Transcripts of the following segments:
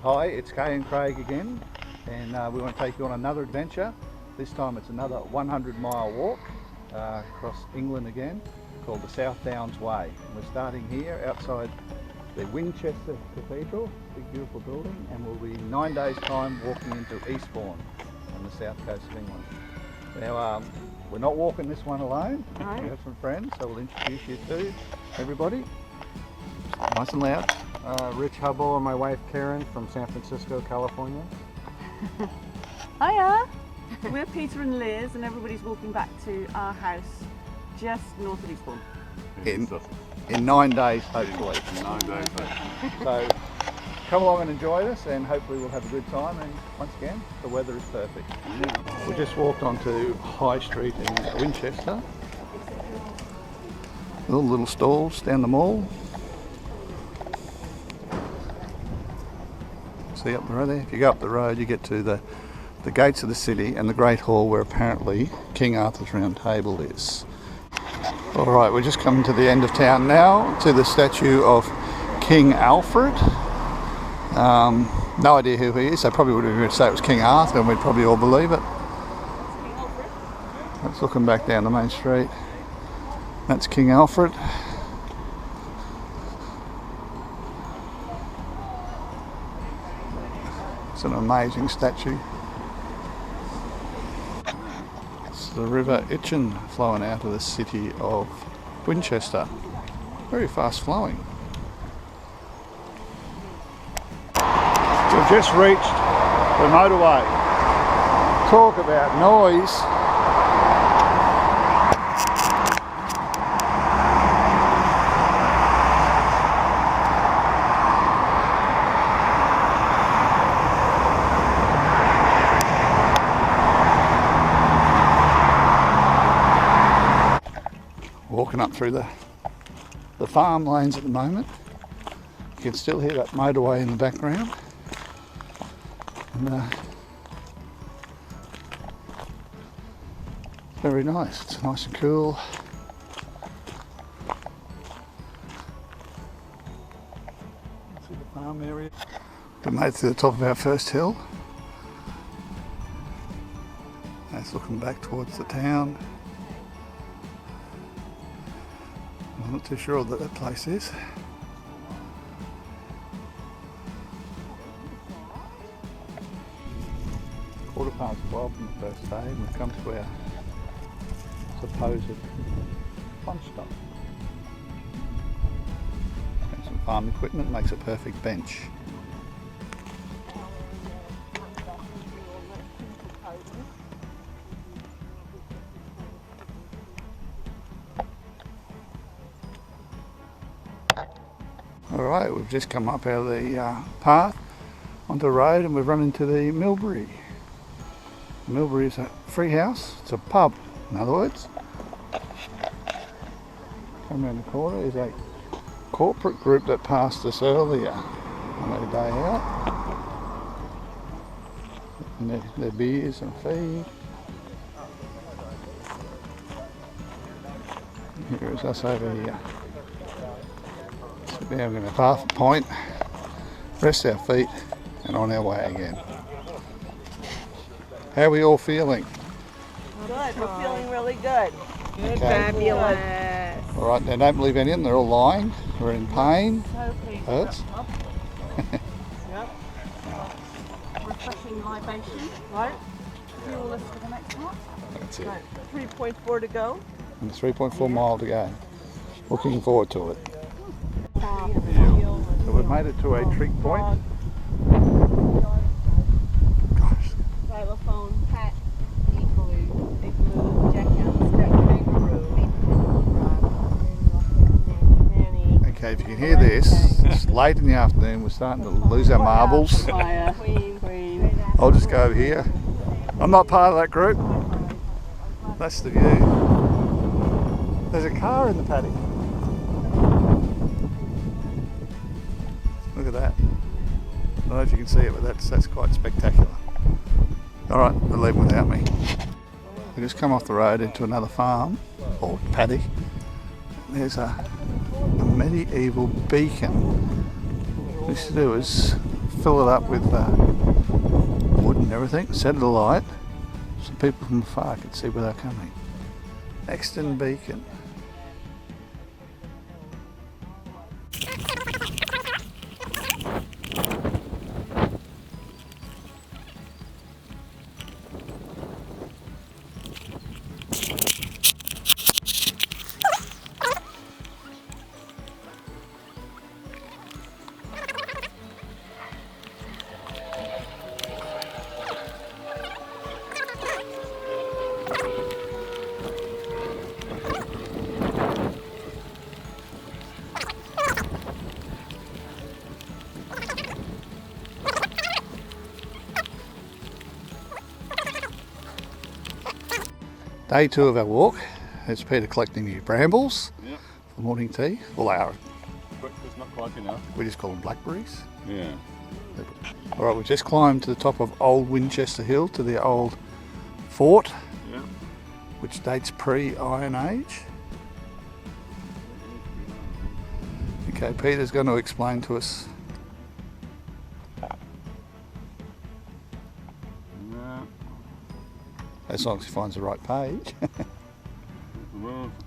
Hi, it's Kay and Craig again, and we want to take you on another adventure. This time it's another 100-mile walk across England again, called the South Downs Way. And we're starting here outside the Winchester Cathedral, big beautiful building, and we'll be 9 days' time walking into Eastbourne on the south coast of England. Now, we're not walking this one alone. No. We have some friends, so we'll introduce you to everybody. Nice and loud. Rich Hubble and my wife Karen from San Francisco, California. Hiya! We're Peter and Liz, and everybody's walking back to our house just north of Eastbourne. In 9 days, hopefully. 9 days. So come along and enjoy this, and hopefully we'll have a good time. And once again, the weather is perfect. We just walked onto High Street in Winchester. All little stalls down the mall. See up the road there? If you go up the road, you get to the gates of the city and the Great Hall where apparently King Arthur's Round Table is. Alright, we're just coming to the end of town now, to the statue of King Alfred. No idea who he is. They probably would have said it was King Arthur and we'd probably all believe it. That's looking back down the main street. That's King Alfred. It's an amazing statue. It's the River Itchen flowing out of the city of Winchester. Very fast flowing. We've just reached the motorway. Talk about noise. Walking up through the farm lanes at the moment. You can still hear that motorway in the background. And, very nice. It's nice and cool. See the farm area. We made it to the top of our first hill. That's looking back towards the town. I'm not too sure that that place is. Quarter past 12 on the first day, and we've come to our supposed lunch stop. And some farm equipment makes a perfect bench. Alright, we've just come up out of the path onto the road and we've run into the Millbury. Millbury is a free house, it's a pub in other words. Come around the corner is a corporate group that passed us earlier on their day out. And their beers and feed. Here is us over here. Now we're going to path a point, rest our feet, and on our way again. How are we all feeling? Good, we're feeling really good. Okay. Fabulous. All right, now don't believe any of them, they're all lying. We're in pain. So pleased. Hurts. Yep. Refreshing libation. Right. Fuel us for the next part. That's it. Right. 3.4 to go. And 3.4 mile to go. Looking forward to it. So we've made it to a trig point. Gosh. Xylophone, hat, igloo, jackhammer, nanny. Okay, if you can hear this, it's late in the afternoon, we're starting to lose our marbles. Queen. I'll just go over here. I'm not part of that group. That's the view. There's a car in the paddock. Look at that. I don't know if you can see it, but that's quite spectacular. Alright, they're leaving without me. We just come off the road into another farm, or paddock. There's a medieval beacon. What we used to do is fill it up with wood and everything, set it alight so people from afar could see where they're coming. Exton Beacon. Day 2 of our walk. There's Peter collecting the brambles for morning tea. Well, they are. Breakfast not quite enough. We just call them blackberries. Yeah. All right, we just climbed to the top of Old Winchester Hill to the old fort, which dates pre-Iron Age. Okay, Peter's going to explain to us. As long as he finds the right page.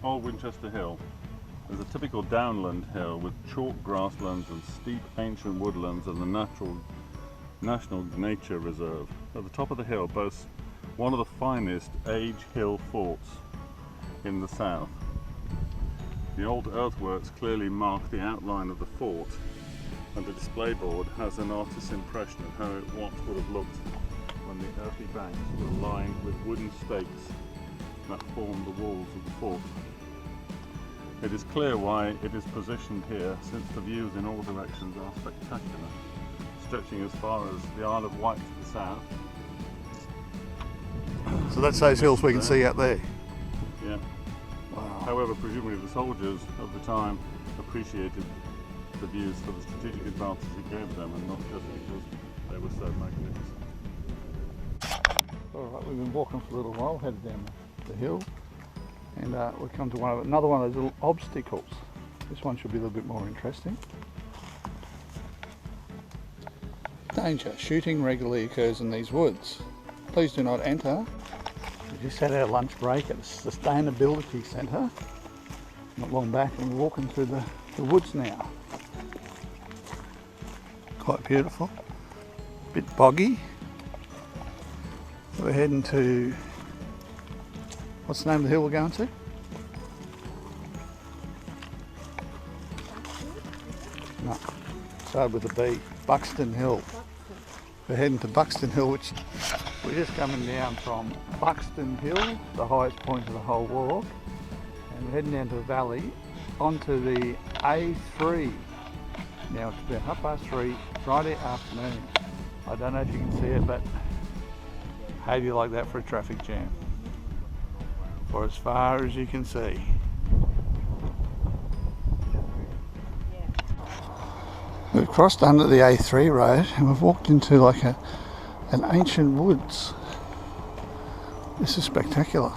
Old Winchester Hill. There's a typical downland hill with chalk grasslands and steep ancient woodlands as a national nature reserve. At the top of the hill boasts one of the finest age hill forts in the south. The old earthworks clearly mark the outline of the fort, and the display board has an artist's impression of how it once would have looked when the earthy banks were lined with wooden stakes that formed the walls of the fort. It is clear why it is positioned here, since the views in all directions are spectacular, stretching as far as the Isle of Wight to the south. So that's those hills we can see out there. Yeah. Wow. However, presumably the soldiers of the time appreciated the views for the strategic advantage it gave them, and not just because they were so magnificent. Alright, we've been walking for a little while, headed down the hill, and we come to another one of those little obstacles. This one should be a little bit more interesting. Danger. Shooting regularly occurs in these woods. Please do not enter. We just had our lunch break at the Sustainability Centre not long back, and we're walking through the woods now. Quite beautiful. Bit boggy. We're heading to, what's the name of the hill we're going to? No, started with a B. Buxton Hill. We're heading to Buxton Hill, which we're just coming down from Buxton Hill, the highest point of the whole walk, and we're heading down to the valley onto the A3. Now it's about 3:30 Friday afternoon. I don't know if you can see it, but how do you like that for a traffic jam? For as far as you can see. We've crossed under the A3 road and we've walked into like an ancient woods. This is spectacular.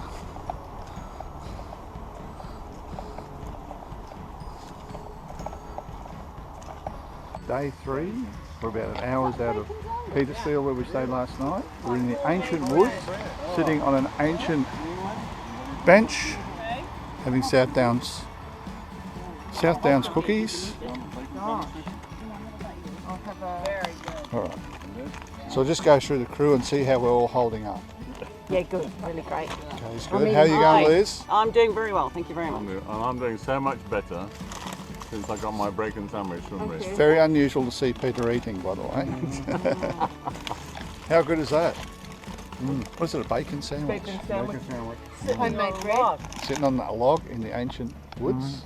Day 3, we're about an hour's out of Petersfield where we stayed last night. We're in the ancient woods, sitting on an ancient bench, having South Downs cookies. Alright, so we'll just go through the crew and see how we're all holding up. Yeah, good, really great. Okay, it's good. How are you going, Liz? I'm doing very well, thank you very much. I'm doing so much better since I got my bacon sandwich from Rick. It's very unusual to see Peter eating, by the way. How good is that? What is it, a bacon sandwich? Bacon sandwich. Homemade bread. Sitting on a log in the ancient woods.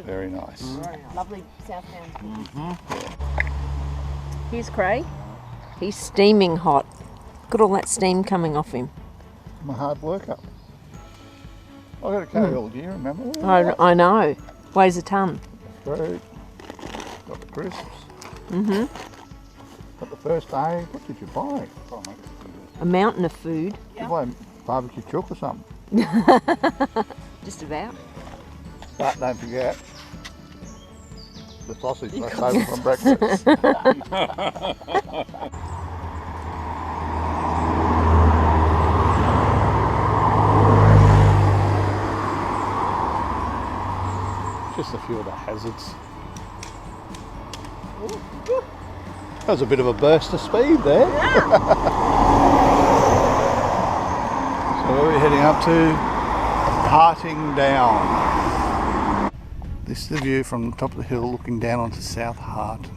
Very nice. Lovely South Downs. Here's Craig. He's steaming hot. Look at all that steam coming off him. I'm a hard worker. I've got to carry all gear, remember? I know. Weighs a ton. Fruit. Got the crisps. Got the first aid. What did you buy? A mountain of food. Did you buy barbecue chook or something? Just about. But don't forget, the sausage left over from breakfast. Just a few of the hazards. That was a bit of a burst of speed there. So where are we heading up to? Parting Down. This is the view from the top of the hill looking down onto South Hart.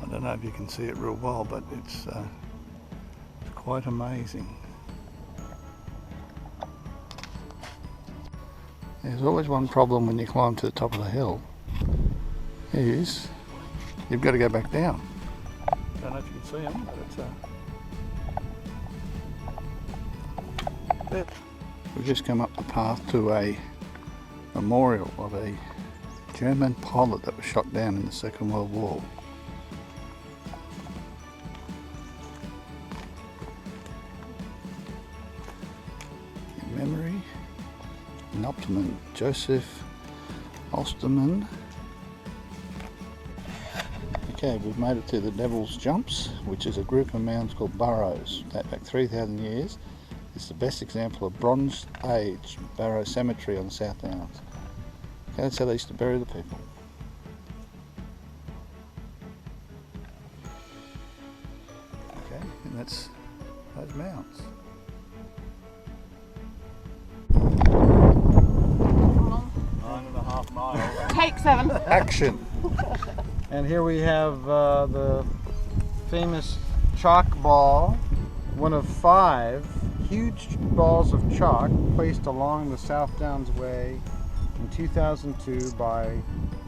I don't know if you can see it real well, but it's quite amazing. There's always one problem when you climb to the top of the hill, is you've got to go back down. Don't know if you can see them, but it's we've just come up the path to a memorial of a German pilot that was shot down in the Second World War. In memory, Optimum Joseph Osterman. Okay, we've made it to the Devil's Jumps, which is a group of mounds called burrows. Date back 3,000 years. It's the best example of Bronze Age barrow cemetery on the South Downs. Okay, that's how they used to bury the people. Okay, and that's those mounds. Take 7. Action! And here we have the famous chalk ball, one of 5 huge balls of chalk placed along the South Downs Way in 2002 by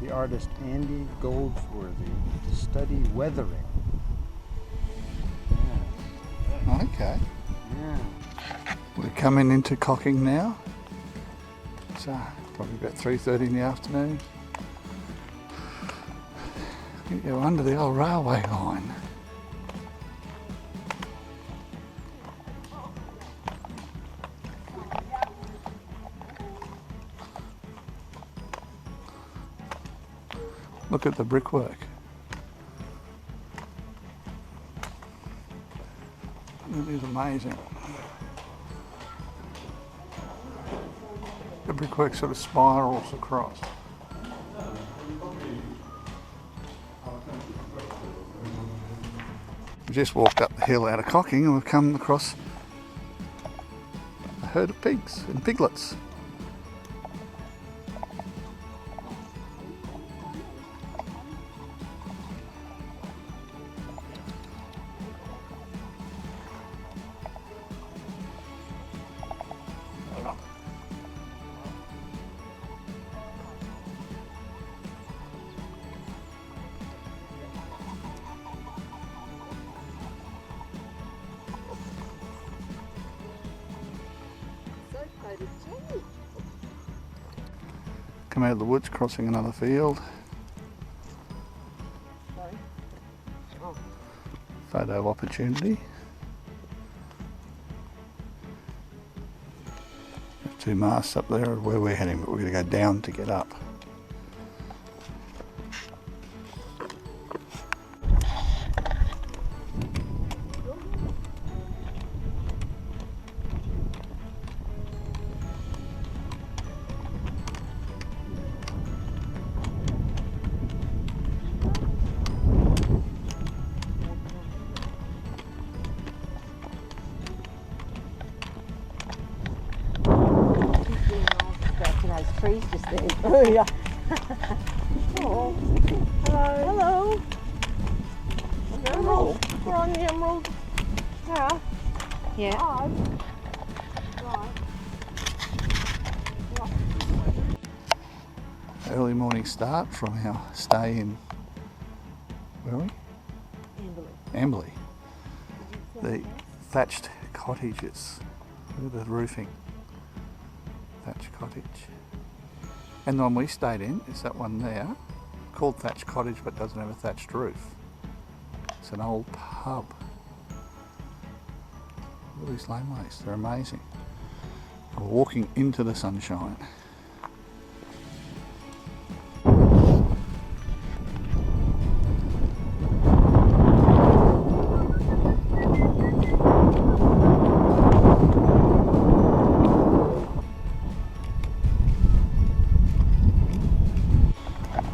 the artist Andy Goldsworthy to study weathering. Okay. Yeah. We're coming into Cocking now. It's probably about 3:30 in the afternoon. You go under the old railway line. Look at the brickwork. It is amazing. The brickwork sort of spirals across. We just walked up the hill out of Cocking and we've come across a herd of pigs and piglets. Come out of the woods, crossing another field. Photo opportunity. There's 2 masts up there where we're heading, but we're going to go down to get up. Trees just there. Oh yeah. Oh. Hello. Hello. Emerald. We're on the Emerald. Yeah. Yeah. Early morning start from our stay in, where are we? Amberley. The thatched cottages. Look at the roofing. Thatched cottage. And the one we stayed in is that one there, called Thatched Cottage but doesn't have a thatched roof. It's an old pub. Look at these laneways, they're amazing. We're walking into the sunshine.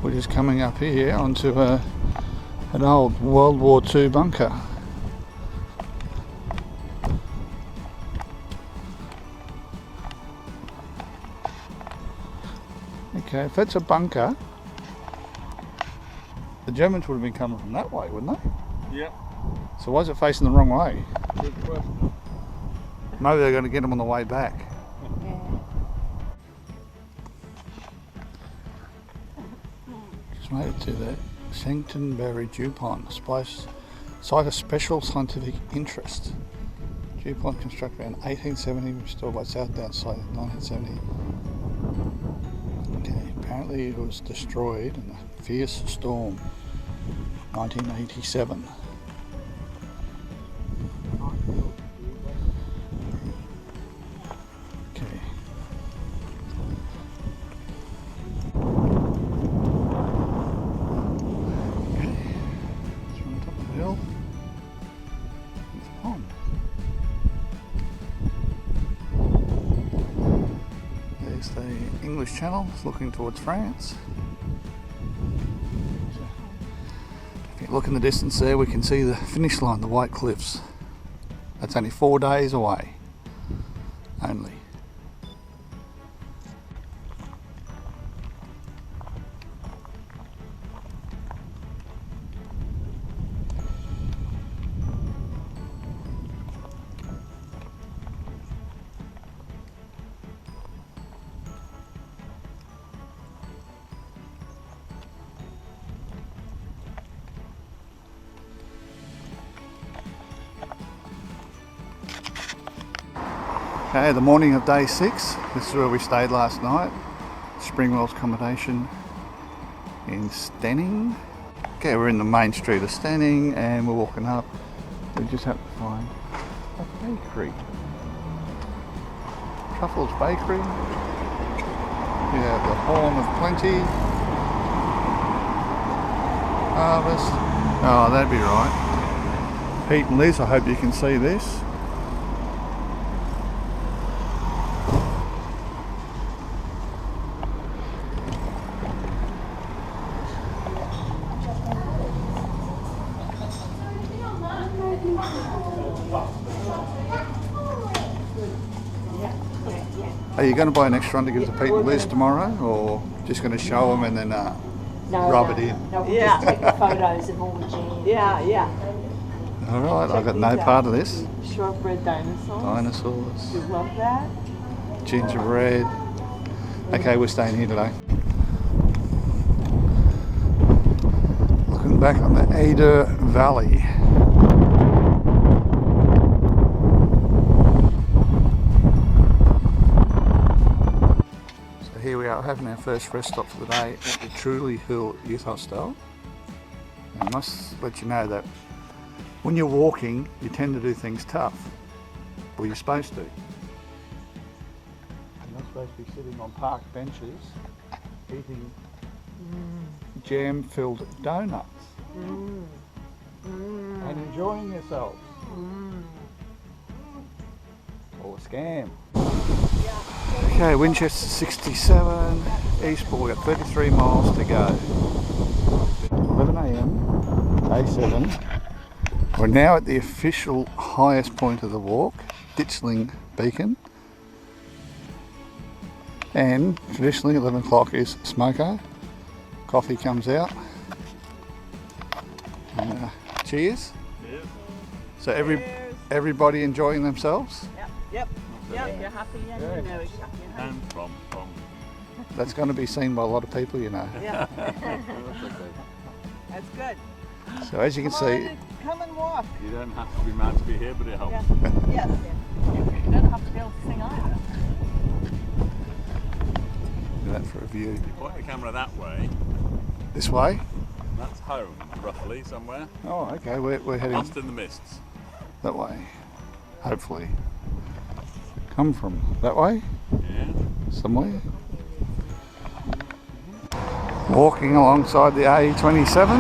We're just coming up here onto an old World War II bunker. Okay, if that's a bunker, the Germans would have been coming from that way, wouldn't they? Yep. So why is it facing the wrong way? Good question. Maybe they're going to get them on the way back. Yeah. Just made it to the Sanctonbury Dupont, site of special scientific interest. Dupont constructed around 1870, restored by South Downs site in 1970. Okay, apparently it was destroyed in a fierce storm, 1987. Okay. It's on top of the hill. It's a pond. There's the English Channel, it's looking towards France. If you look in the distance there, we can see the finish line, the White Cliffs. That's only 4 days away. Only. Okay, the morning of day 6. This is where we stayed last night. Springwell's accommodation in Stenning. Okay, we're in the main street of Stenning and we're walking up. We just have to find a bakery. Truffles Bakery. We have the Horn of Plenty. Harvest. Oh, that'd be right. Pete and Liz, I hope you can see this. Are you going to buy an extra one to give to Pete and Liz tomorrow, or just going to show them and then rub it in? No, we'll Yeah. just take the photos of all the jam. Yeah. All right, I've got no these out. part of this. Shortbread dinosaurs. Dinosaurs, You love that? gingerbread. Okay, we're staying here today. Looking back on the Ader Valley. So here we are having our first rest stop for the day at the Truly Hill Youth Hostel. I must let you know that when you're walking, you tend to do things tough. Well, you're supposed to. You're not supposed to be sitting on park benches eating jam-filled donuts and enjoying yourselves. Or a scam. Okay, Winchester 67, Eastbourne, we've got 33 miles to go. 11 a.m, day 7. We're now at the official highest point of the walk, Ditchling Beacon. And traditionally 11 o'clock is smoko. Coffee comes out. And, cheers. Cheers. So everybody enjoying themselves? Yep. You're happy, yeah. You know it's happy. And from. That's going to be seen by a lot of people, you know. Yeah. That's good. So as you can see, Come and walk. You don't have to be mad to be here, but it helps. Yes. You don't have to be able to sing either. do that for a view. You point the camera that way, This way? that's home, roughly, somewhere. Oh, okay, we're heading Lost in the mists. that way, hopefully. Come from that way, Yeah. somewhere. Walking alongside the A27,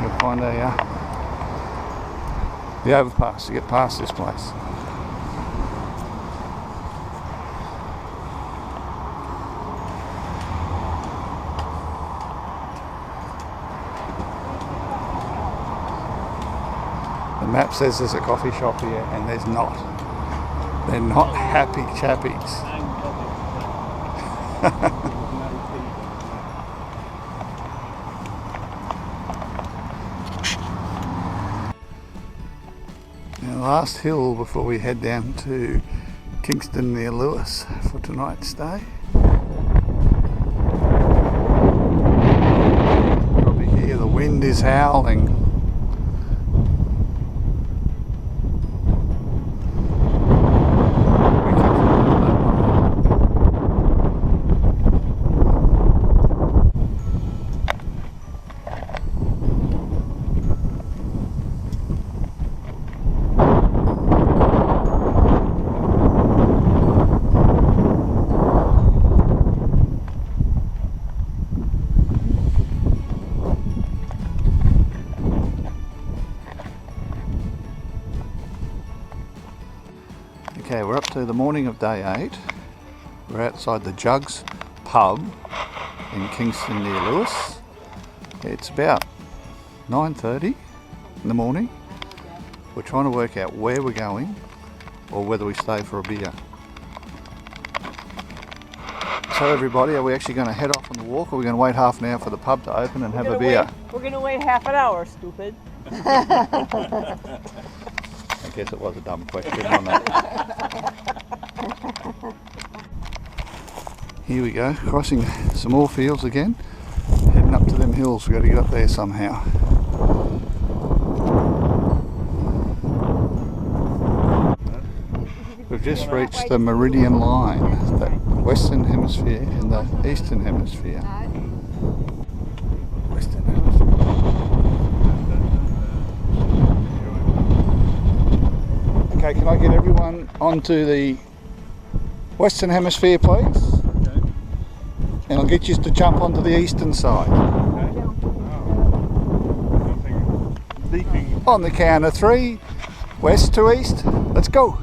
you'll find the overpass to get past this place. The map says there's a coffee shop here, and there's not. They're not happy chappies. Now, the last hill before we head down to Kingston near Lewis for tonight's stay. Probably hear the wind is howling. Okay, we're up to the morning of day 8. We're outside the Jugs pub in Kingston near Lewis. It's about 9:30 in the morning. We're trying to work out where we're going or whether we stay for a beer. So everybody, are we actually going to head off on the walk, or are we going to wait half an hour for the pub to open and have a beer? We're going to wait half an hour, stupid. I guess it was a dumb question, wasn't it? Here we go, crossing some more fields again, heading up to them hills. We've got to get up there somehow. We've just reached the meridian line, the Western Hemisphere and the Eastern Hemisphere. Western Hemisphere. Okay, can I get everyone onto the Western Hemisphere, please? Okay. And I'll get you to jump onto the eastern side. Leaping. On the count of 3, west to east, let's go.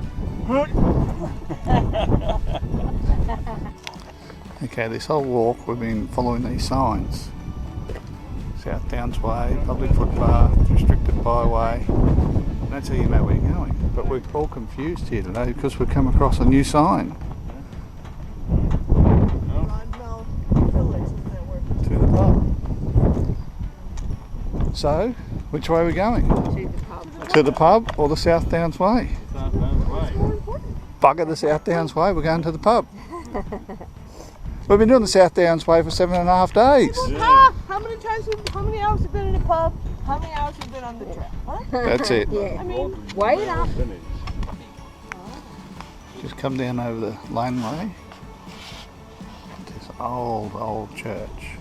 Okay, this whole walk we've been following these signs. South Downs Way, public footpath, restricted byway. And that's how you know where you're going. But we're all confused here today because we've come across a new sign. To the pub. So, which way are we going? To the pub. To the pub or the South Downs Way? South Downs Way. Bugger the South Downs Way, we're going to the pub. We've been doing the South Downs Way for 7.5 days. Yeah. How many hours have you been in a pub? How many hours have you been on the trip? Huh? That's it. Yeah. I mean, Wait up. Finish. Just come down over the laneway. This old church.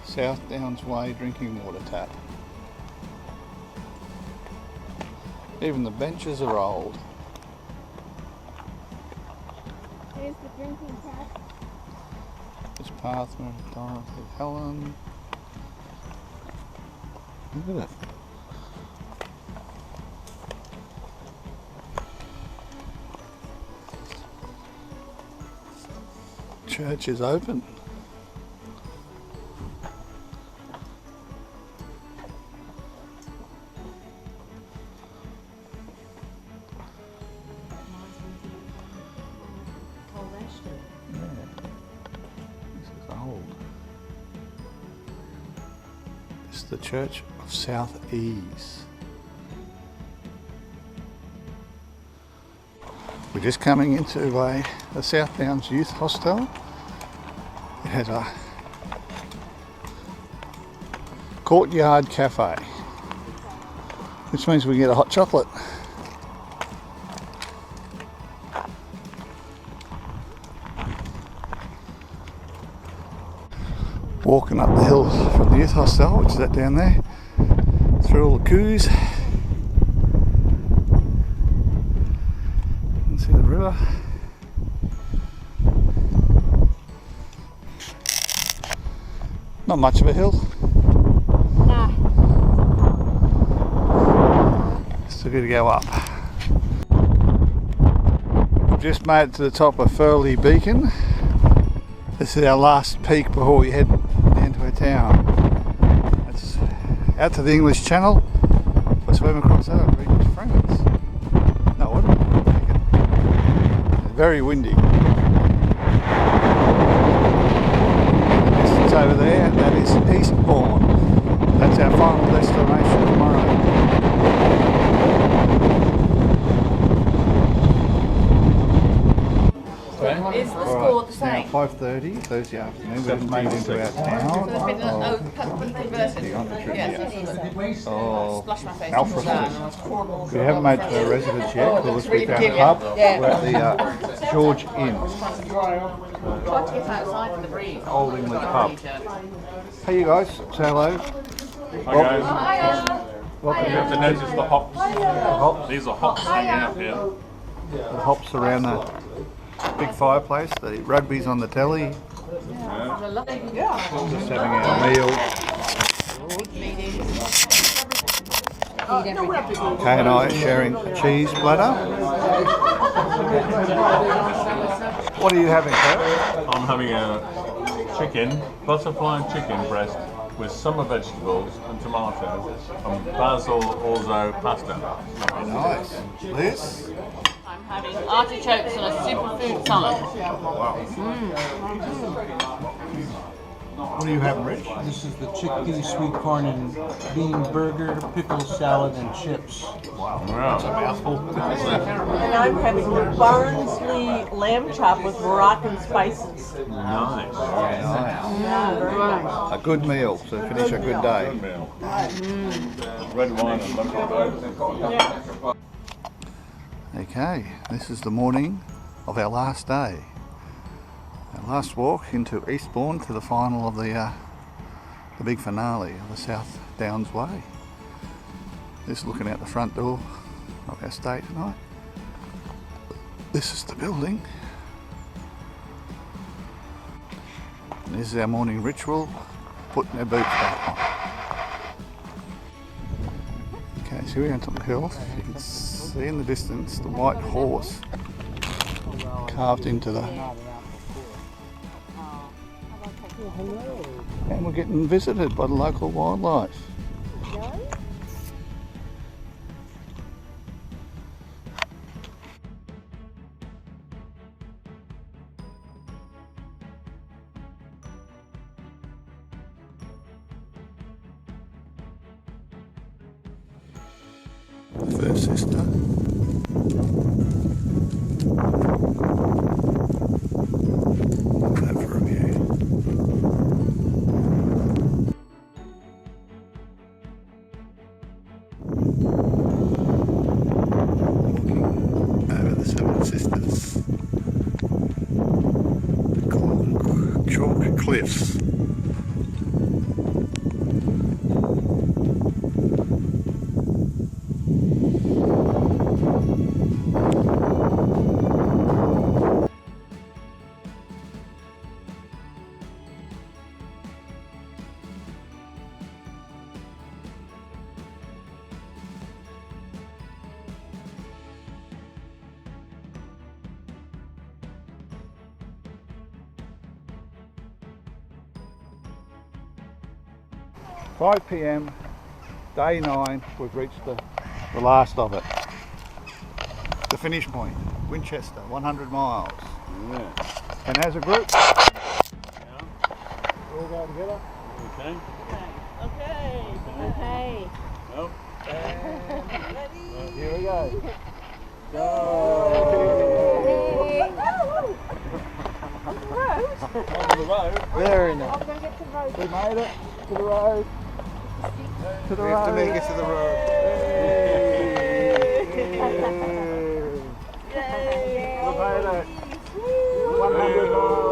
South Downs Way drinking water tap. Even the benches are old. Here's the drinking tap. It's Parthman, Dorothy, Helen. Look at it. Church is open. The Church of South Ease. We're just coming into a South Downs Youth Hostel. It has a Courtyard Cafe, which means we get a hot chocolate. Walking up the hill from the youth hostel, which is that down there, through all the coos. You can see the river. Not much of a hill. Nah. Still got to go up. We've just made it to the top of Furley Beacon. This is our last peak before we head down to our town. It's out to the English Channel. If I swim across that, I'll reach France. No, what? It's very windy. The distance over there, that is Eastbourne. That's our final destination tomorrow. Is the score the It's now same? 5:30 Thursday afternoon. We've just made it into our town of Alfriston. We haven't made it to our residence yet because we found a pub. We're at the George Inn, Old English pub. Hey you guys, say hello. Hi guys. Welcome. You have to notice the hops. These are hops hanging out here. The hops around the big fireplace, the rugby's on the telly. Just having our meal. Kay and I are sharing a cheese platter. What are you having, Kay? I'm having a chicken, butterfly chicken breast with summer vegetables and tomatoes and basil orzo pasta. Nice. Liz? I'm having artichokes and a superfood salad. What are you having, Rich? This is the chickpea sweet corn and bean burger, pickle salad, and chips. Wow. Mouthful. And I'm having the Barnsley lamb chop with Moroccan spices. Nice. Nice. A good meal to finish a good day. Good meal. Red wine and local roast. Okay, this is the morning of our last day. Our last walk into Eastbourne to the final of the big finale of the South Downs Way. Just looking out the front door of our stay tonight. This is the building. And this is our morning ritual, putting our boots back on. Okay, so we're on top of the hill. You can see in the distance the white horse carved into the... And we're getting visited by the local wildlife. First sister. That for a view. Walking over the Seven Sisters. Called Chalk Cliffs. "5 p.m, day 9, we've reached the last of it. The finish point, Winchester, 100 miles. Yeah. And as a group, we'll go together. Okay. Okay. Okay. Nope. Here we go. Very nice. We made it to the road. To the We have to road. make it to the road. We made it. 100 miles.